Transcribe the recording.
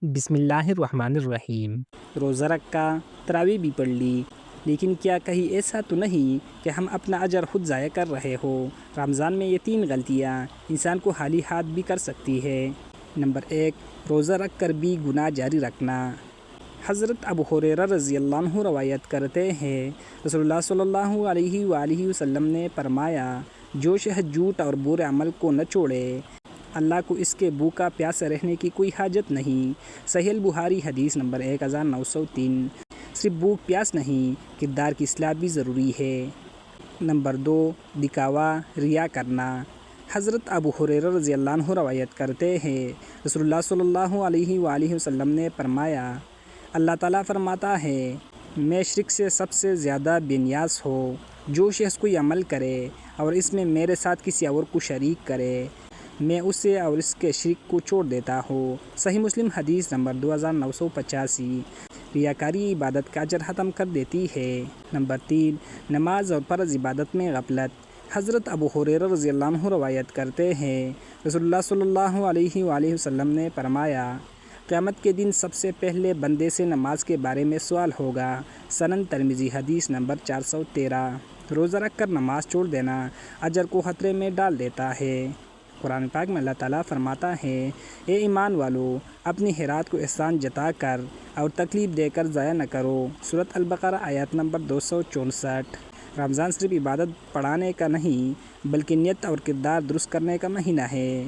بسم اللہ الرحمن الرحیم۔ روزہ رکھا، تراویح بھی پڑھ لی، لیکن کیا کہیں ایسا تو نہیں کہ ہم اپنا اجر خود ضائع کر رہے ہو؟ رمضان میں یہ 3 غلطیاں انسان کو خالی ہاتھ بھی کر سکتی ہے۔ نمبر 1، روزہ رکھ کر بھی گناہ جاری رکھنا۔ حضرت ابو ہریرہ رضی اللہ عنہ روایت کرتے ہیں، رسول اللہ صلی اللہ علیہ وآلہ وسلم نے فرمایا، جو شخص جھوٹ اور برے عمل کو نہ چھوڑے، اللہ کو اس کے بھوکا پیاسا رہنے کی کوئی حاجت نہیں۔ صحیح البخاری حدیث نمبر 1903۔ صرف بھوک پیاس نہیں، کردار کی اصلاح بھی ضروری ہے۔ نمبر 2، دکھاوا، ریا کرنا۔ حضرت ابو ہریرہ رضی اللہ عنہ روایت کرتے ہیں، رسول اللہ صلی اللہ علیہ وآلہ وسلم نے فرمایا، اللہ تعالیٰ فرماتا ہے، میں شرک سے سب سے زیادہ بے نیاز ہوں۔ جو شخص کوئی عمل کرے اور اس میں میرے ساتھ کسی اور کو شریک کرے، میں اسے اور اس کے شرک کو چھوڑ دیتا ہوں۔ صحیح مسلم حدیث نمبر 2985۔ ریاکاری عبادت کا اجر ختم کر دیتی ہے۔ نمبر 3، نماز اور فرض عبادت میں غفلت۔ حضرت ابو ہریرہ رضی اللہ عنہ روایت کرتے ہیں، رسول اللہ صلی اللہ علیہ وآلہ وسلم نے فرمایا، قیامت کے دن سب سے پہلے بندے سے نماز کے بارے میں سوال ہوگا۔ سنن ترمذی حدیث نمبر 413۔ روزہ رکھ کر نماز چھوڑ دینا اجر کو خطرے میں ڈال دیتا ہے۔ قرآن پاک میں اللہ تعالیٰ فرماتا ہے، اے ایمان والو، اپنی خیرات کو احسان جتا کر اور تکلیف دے کر ضائع نہ کرو۔ سورۃ البقرہ آیت نمبر 264۔ رمضان صرف عبادت پڑھانے کا نہیں، بلکہ نیت اور کردار درست کرنے کا مہینہ ہے۔